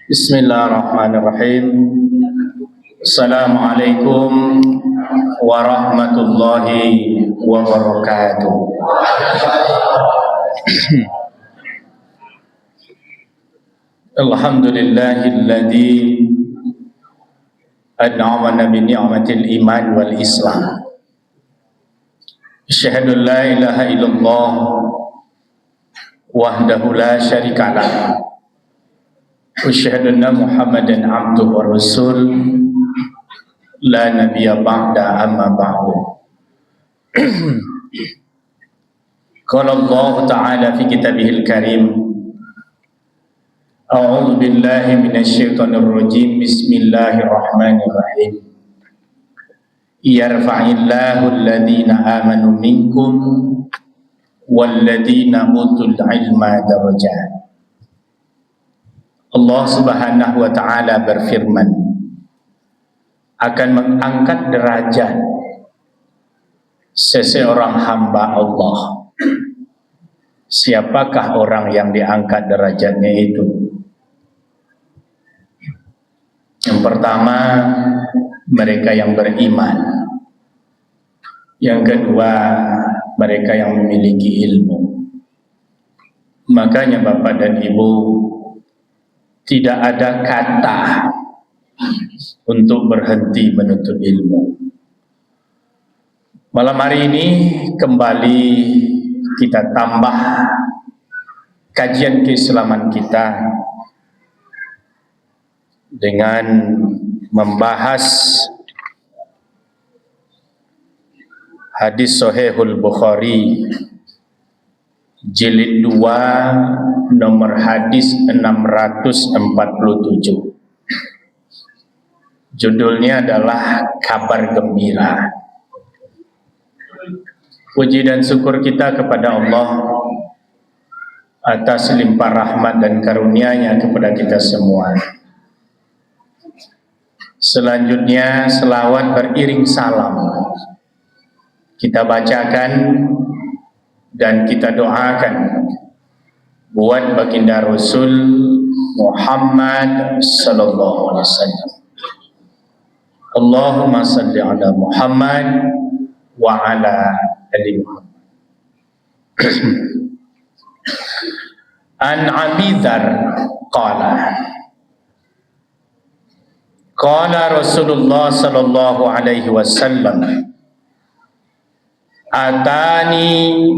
Bismillahirrahmanirrahim. Assalamualaikum warahmatullahi wabarakatuh. Alhamdulillahilladzi an'amana bi ni'matil iman wal islam. Asyhadu an la ilaha illallah wahdahu la syarikalah. Asyhadu anna Muhammadan abduhu wa rasul la nabiyya ba'da amma ba'du. Qala Allah Ta'ala fi kitabihil karim. A'udzu billahi minasy syaithanir rajim. Bismillahirrahmanirrahim. Yarfa'illahu alladhina amanu minkum walladhina utul ilma darajat. Allah Subhanahu wa Ta'ala berfirman, akan mengangkat derajat seseorang hamba Allah. Siapakah orang yang diangkat derajatnya itu? Yang pertama, mereka yang beriman. Yang kedua, mereka yang memiliki ilmu. Makanya Bapak dan Ibu, tidak ada kata untuk berhenti menuntut ilmu. Malam hari ini kembali kita tambah kajian keislaman kita dengan membahas hadis Sahihul Bukhari jilid 2 nomor hadis 647. Judulnya adalah kabar gembira. Puji dan syukur kita kepada Allah atas limpah rahmat dan karunia-Nya kepada kita semua. Selanjutnya selawat beriring salam kita bacakan dan kita doakan buat baginda Rasul Muhammad sallallahu alaihi wasallam. Allahumma salli ala Muhammad wa ala ali Muhammad. An Abi Dzar qala Rasulullah sallallahu alaihi wasallam, atani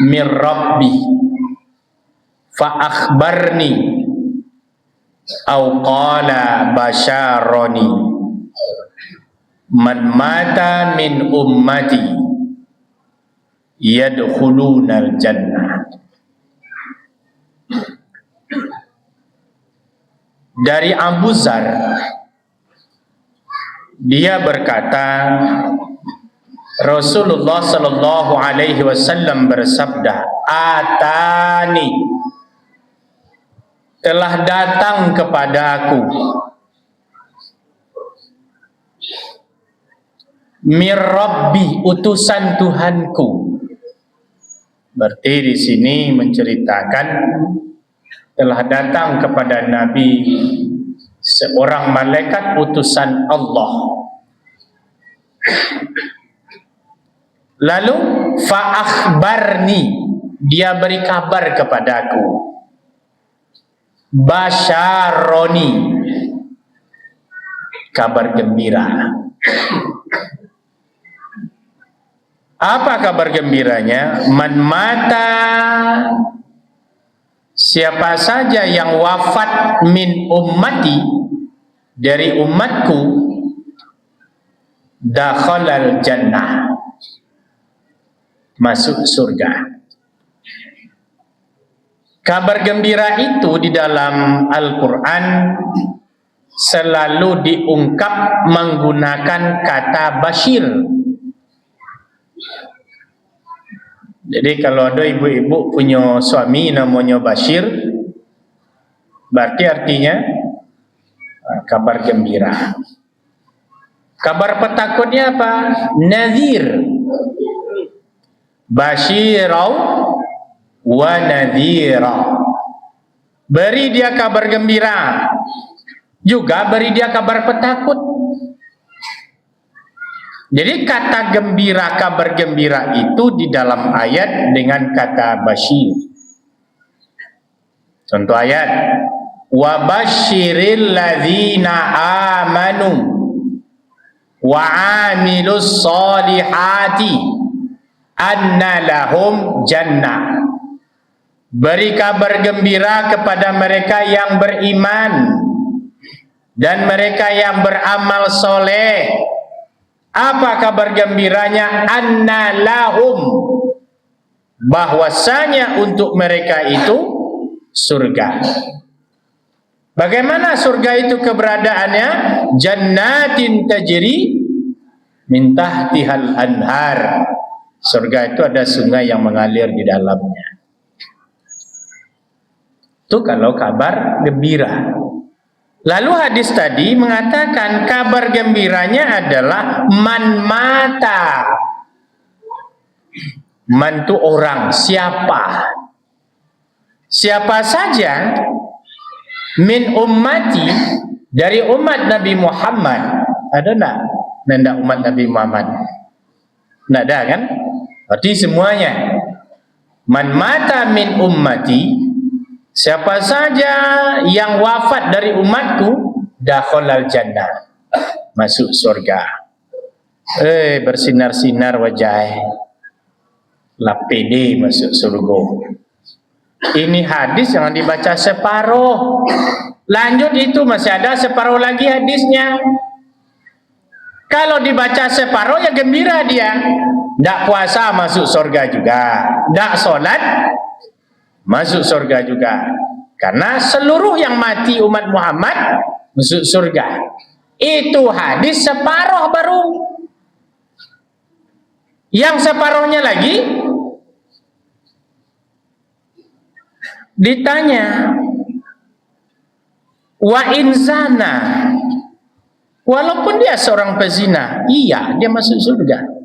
min Rabbi fa akhbarni au qala basyarani man mata min ummati yadkhulunal jannah. Dari Abu Dzar, dia berkata, Rasulullah sallallahu alaihi wasallam bersabda, atani, telah datang kepada aku mir Rabbi, utusan Tuhanku. Berarti di sini menceritakan telah datang kepada Nabi seorang malaikat utusan Allah. Lalu fa akhbarni, dia beri kabar kepadaku. Basyaroni, kabar gembira. Apa kabar gembiranya? Man mata, siapa saja yang wafat min ummati, dari umatku, dakhalal jannah, masuk surga. Kabar gembira itu di dalam Al-Quran selalu diungkap menggunakan kata basyir. Jadi kalau ada ibu-ibu punya suami namanya Bashir, berarti artinya kabar gembira. Kabar petakutnya apa? Nadhir. Basyirau wa nadhira. beri dia kabar gembira, juga beri dia kabar petakut. Jadi kata gembira, kabar gembira itu di dalam ayat dengan kata basyir. Contoh ayat, wa basyiril ladzina amanu wa amilus solihati anna lahum jannah. Beri kabar gembira kepada mereka yang beriman dan mereka yang beramal soleh. Apa kabar gembiranya? Anna lahum, bahwasanya untuk mereka itu surga. Bagaimana surga itu keberadaannya? Jannatin tajri min tahtihal anhar. Surga itu ada sungai yang mengalir di dalamnya. Itu kalau kabar gembira. Lalu hadis tadi mengatakan kabar gembiranya adalah man mata. Man itu orang, siapa? Siapa saja min ummati, dari umat Nabi Muhammad. Ada enggak? Nanda umat Nabi Muhammad? Enggak ada kan? Berarti semuanya. Man mata min ummati, siapa saja yang wafat dari umatku, dakhalal jannah, masuk surga. Bersinar-sinar wajah, lah pede masuk surga. Ini hadis yang dibaca separuh, lanjut itu masih ada separuh lagi hadisnya. Kalau dibaca separuh ya gembira dia. Ndak puasa masuk surga juga, ndak sholat masuk surga juga. Karena seluruh yang mati umat Muhammad masuk surga. Itu hadis separuh baru. Yang separuhnya lagi ditanya, wa inzana, walaupun dia seorang pezina, iya dia masuk surga.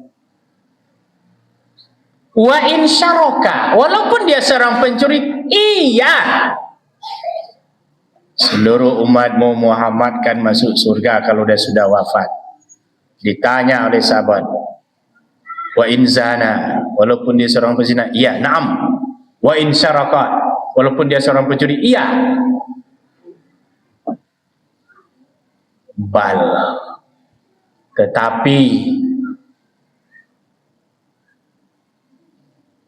Wa insyaraka, walaupun dia seorang pencuri, iya seluruh umatmu Muhammad kan masuk surga kalau dia sudah wafat. Ditanya oleh sahabat, wa inzana, walaupun dia seorang pezina, iya, na'am. Wa insyaraka, walaupun dia seorang pencuri, iya. Bal, tetapi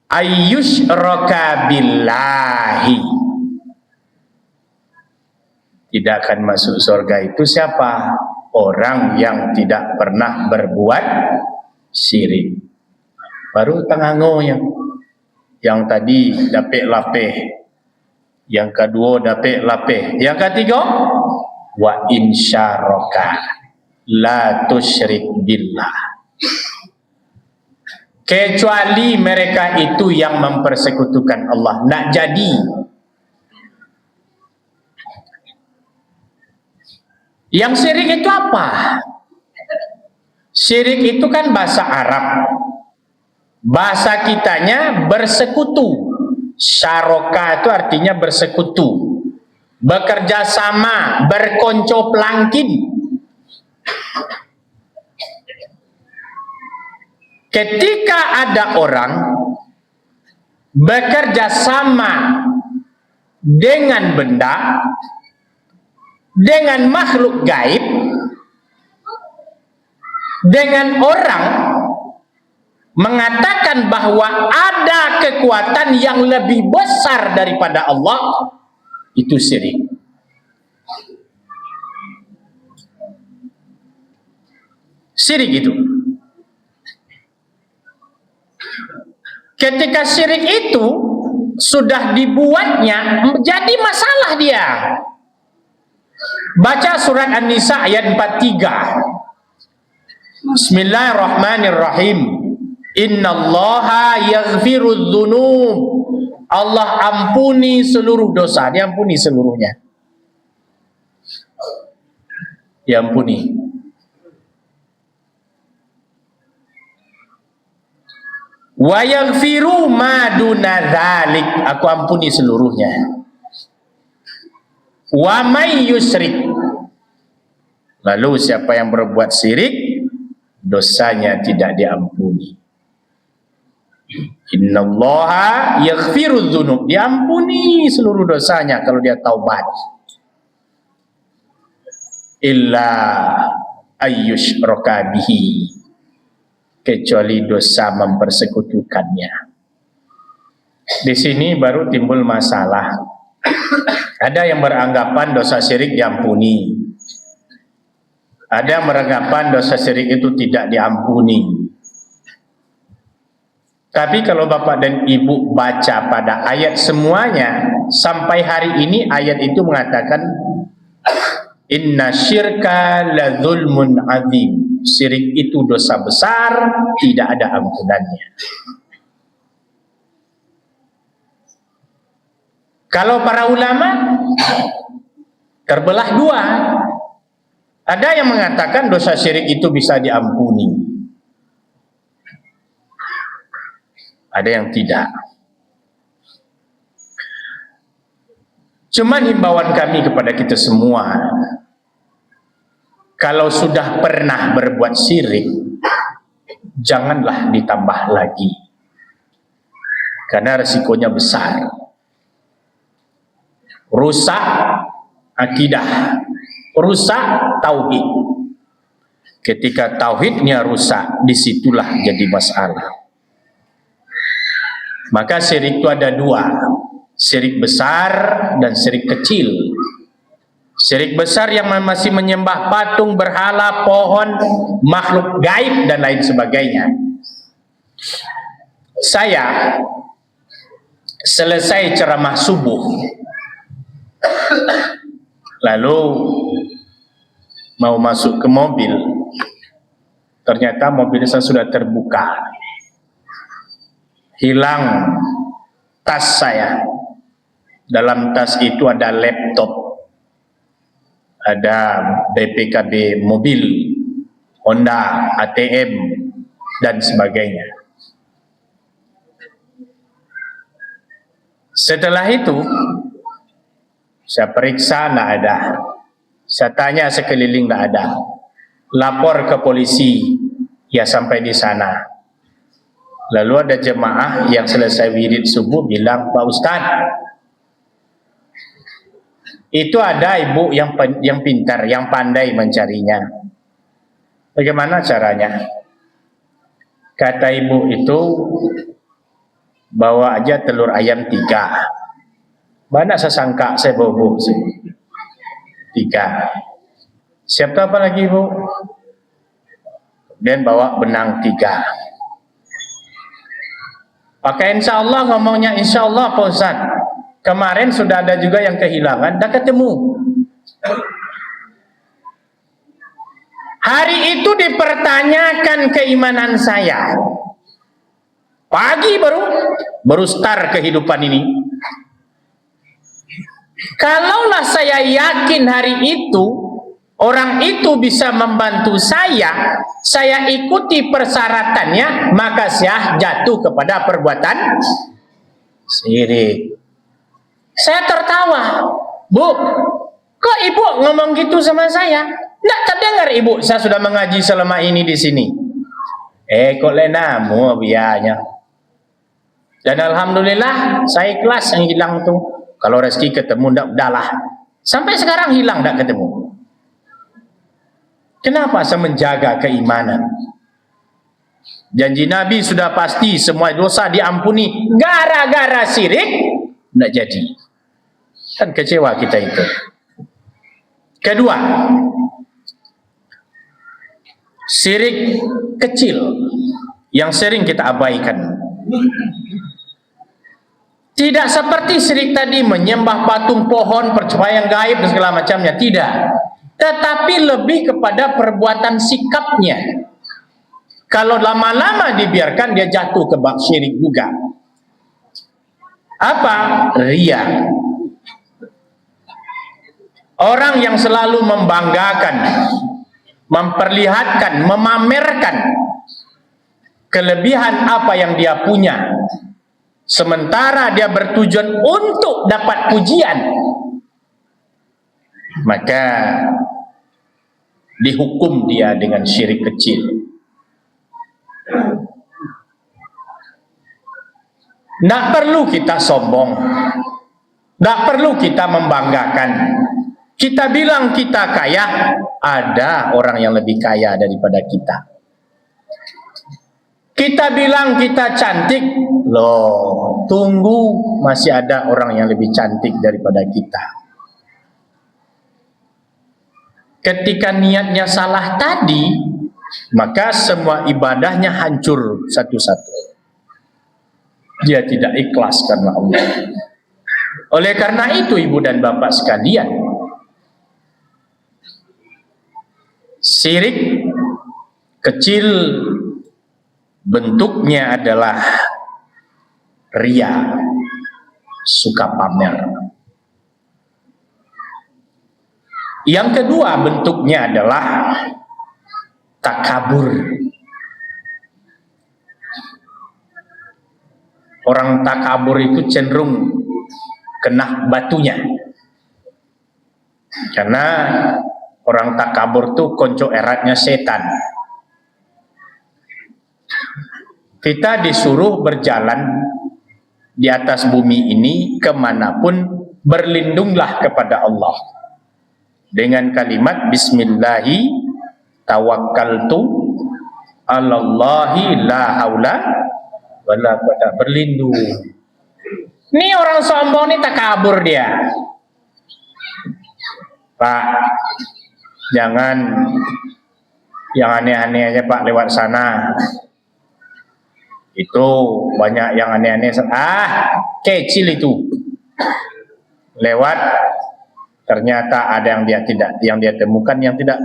ayyushraka billahi, tidak akan masuk surga itu siapa? Orang yang tidak pernah berbuat syirik. Baru tengango yang tadi dapet lapeh, yang kedua dapet lapeh, yang ketiga wa insyaraka la tusyrik billah, kecuali mereka itu yang mempersekutukan Allah. Nak jadi. Yang syirik itu apa? Syirik itu kan bahasa Arab. Bahasa kitanya bersekutu. Syaraka itu artinya bersekutu, bekerja sama, berkonco pelangkin. Ketika ada orang bekerja sama dengan benda, dengan makhluk gaib, dengan orang, mengatakan bahwa ada kekuatan yang lebih besar daripada Allah, itu syirik. Syirik itu. Ketika syirik itu sudah dibuatnya, jadi masalah dia. Baca surat An-Nisa ayat 43. Bismillahirrahmanirrahim. Innallaha yaghfirudz dzunub. Allah ampuni seluruh dosa, dia ampuni seluruhnya. Dia ampuni. Wa yaghfiru ma duna dzalik, aku ampuni seluruhnya. Wa may yusyrik. Lalu siapa yang berbuat syirik, dosanya tidak diampuni. Innallaha yaghfirudz dzunub. Diampuni seluruh dosanya kalau dia taubat. Illa ayyusyraka bihi, kecuali dosa mempersekutukannya. Di sini baru timbul masalah. Ada yang beranggapan dosa syirik diampuni. Ada yang beranggapan dosa syirik itu tidak diampuni. Tapi kalau Bapak dan Ibu baca pada ayat semuanya, sampai hari ini ayat itu mengatakan inna syirka la zulmun azim. Syirik itu dosa besar, tidak ada ampunannya. Kalau para ulama terbelah dua. Ada yang mengatakan dosa syirik itu bisa diampuni. Ada yang tidak. Cuman himbauan kami kepada kita semua, kalau sudah pernah berbuat syirik, janganlah ditambah lagi. Karena resikonya besar. Rusak akidah, rusak tauhid. Ketika tauhidnya rusak, disitulah jadi masalah. Maka syirik itu ada dua, syirik besar dan syirik kecil. Syirik besar yang masih menyembah patung, berhala, pohon, makhluk gaib dan lain sebagainya. Saya selesai ceramah subuh, lalu mau masuk ke mobil, ternyata mobil saya sudah terbuka. Hilang tas saya. Dalam tas itu ada laptop, ada BPKB mobil, Honda, ATM, dan sebagainya. Setelah itu, saya periksa, tidak ada. Saya tanya sekeliling, tidak ada. Lapor ke polisi, ya sampai di sana. Lalu ada jemaah yang selesai wirid subuh bilang, Pak Ustadz, itu ada ibu yang pintar, yang pandai mencarinya. Bagaimana caranya? Kata ibu itu, bawa aja telur ayam 3. Banyak saya sangka, saya bawa bu 3. Siap apa lagi bu? Dan bawa benang 3. Pakai insya Allah, ngomongnya insya Allah Pak Ustadz. Kemarin sudah ada juga yang kehilangan, dah ketemu. Hari itu dipertanyakan keimanan saya. Pagi baru start kehidupan ini. Kalaulah saya yakin hari itu orang itu bisa membantu saya ikuti persyaratannya, maka saya jatuh kepada perbuatan syirik. Saya tertawa, Bu, kok ibu ngomong gitu sama saya? Tidak terdengar ibu, saya sudah mengaji selama ini di sini. Kok lenamu biayanya. Dan alhamdulillah saya ikhlas yang hilang tuh. Kalau rezeki ketemu, udahlah. Sampai sekarang hilang, tidak ketemu. Kenapa saya menjaga keimanan? Janji Nabi sudah pasti semua dosa diampuni. Gara-gara syirik, tidak jadi. Kan kecewa kita itu. Kedua, syirik kecil yang sering kita abaikan. Tidak seperti syirik tadi menyembah patung, pohon, percaya gaib dan segala macamnya. Tidak. Tetapi lebih kepada perbuatan sikapnya. Kalau lama-lama dibiarkan, dia jatuh ke bab syirik juga. Apa? Riya. Orang yang selalu membanggakan, memperlihatkan, memamerkan kelebihan apa yang dia punya, sementara dia bertujuan untuk dapat pujian, maka dihukum dia dengan syirik kecil. Tidak perlu kita sombong, tidak perlu kita membanggakan. Kita bilang kita kaya, ada orang yang lebih kaya daripada kita. Kita bilang kita cantik, loh, tunggu, masih ada orang yang lebih cantik daripada kita. Ketika niatnya salah tadi, maka semua ibadahnya hancur satu-satu. Dia tidak ikhlas karena Allah. Oleh karena itu, ibu dan bapak sekalian, syirik kecil bentuknya adalah riya, suka pamer. Yang kedua bentuknya adalah takabur. Orang takabur itu cenderung kena batunya. Karena orang takabur itu konco eratnya setan. Kita disuruh berjalan di atas bumi ini kemanapun, berlindunglah kepada Allah dengan kalimat Bismillahi tawakkaltu alallahi la haula wala quwwata, berlindung. Ini orang sombong nih takabur dia. Pak, jangan yang aneh-aneh aja Pak lewat sana. Itu banyak yang aneh-aneh. Kecil itu. Lewat, ternyata ada yang dia temukan yang tidak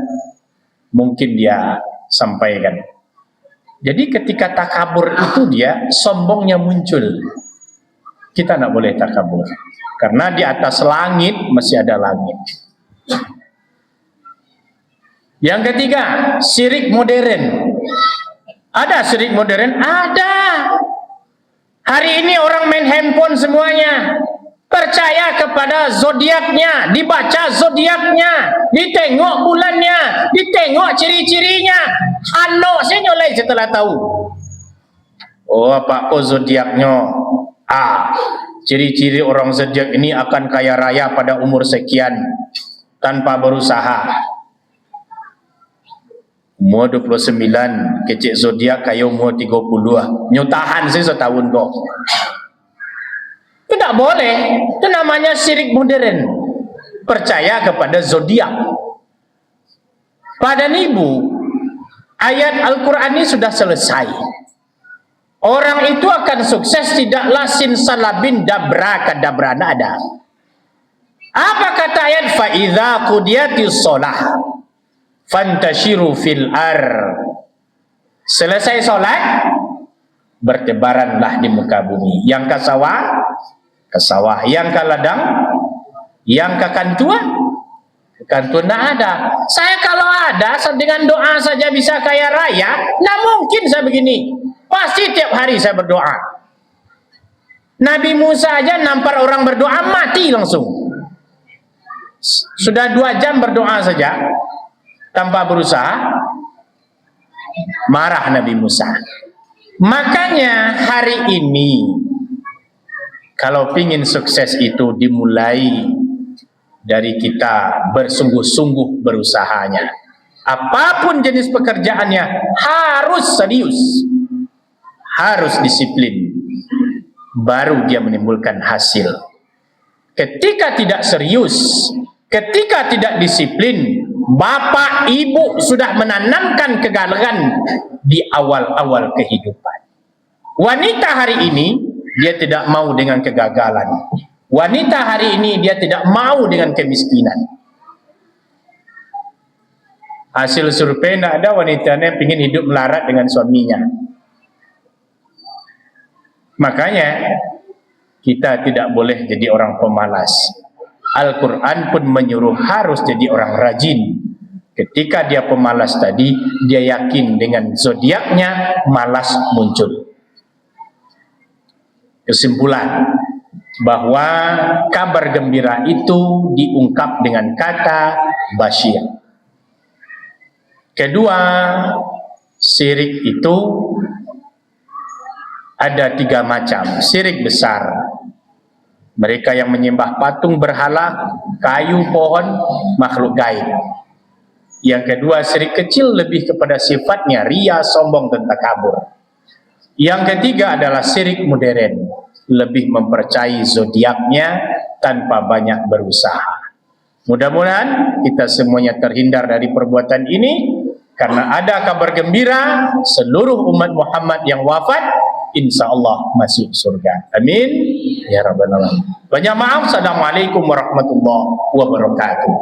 mungkin dia sampaikan. Jadi ketika takabur itu dia sombongnya muncul. Kita tidak boleh takabur. Karena di atas langit masih ada langit. Yang ketiga, syirik modern. Ada syirik modern? Ada. Hari ini orang main handphone semuanya. Percaya kepada zodiaknya, dibaca zodiaknya, ditengok bulannya, ditengok ciri-cirinya. Ano saya nyolai setelah tahu. Oh, apa kok zodiaknya? Ciri-ciri orang zodiak ini akan kaya raya pada umur sekian tanpa berusaha. Umur 29, kecik zodiak kaya umur 30. Nyutahan sih setahun kok. Tidak boleh. Itu namanya syirik modern. Percaya kepada zodiak. Pada ibu, ayat Al-Quran ini sudah selesai. Orang itu akan sukses tidaklah simsalabim dabra kadabra, ada. Apa kata ayat? Fa idza qudiyatis shalah fantashiru fil selesai sholat, bertebaranlah di muka bumi. Yang ke sawah, ke sawah. Yang ke ladang, yang ke kantua, ke kantua. Tidak ada. Saya kalau ada dengan doa saja bisa kaya raya, tidak mungkin saya begini. Pasti tiap hari saya berdoa. Nabi Musa aja nampar orang berdoa mati langsung. Sudah 2 jam berdoa saja tanpa berusaha, marah Nabi Musa. Makanya hari ini kalau ingin sukses itu dimulai dari kita bersungguh-sungguh berusahanya. Apapun jenis pekerjaannya harus serius, harus disiplin, baru dia menimbulkan hasil. Ketika tidak serius, ketika tidak disiplin, bapak ibu sudah menanamkan kegagalan di awal-awal kehidupan. Wanita hari ini dia tidak mau dengan kegagalan. Wanita hari ini dia tidak mau dengan kemiskinan. Hasil survei tidak ada wanitanya ingin hidup melarat dengan suaminya. Makanya kita tidak boleh jadi orang pemalas. Al-Quran pun menyuruh harus jadi orang rajin. Ketika dia pemalas tadi, dia yakin dengan zodiaknya malas muncul. Kesimpulan, bahwa kabar gembira itu diungkap dengan kata basyir. Kedua, syirik itu ada 3 macam. Syirik besar, mereka yang menyembah patung, berhala, kayu, pohon, makhluk gaib. Yang kedua, syirik kecil lebih kepada sifatnya ria, sombong, dan takabur. Yang ketiga adalah syirik modern, lebih mempercayai zodiaknya tanpa banyak berusaha. Mudah-mudahan kita semuanya terhindar dari perbuatan ini, karena ada kabar gembira seluruh umat Muhammad yang wafat insya Allah masuk surga. Amin ya rabbal alamin. Banyak maaf. Assalamualaikum warahmatullahi wabarakatuh.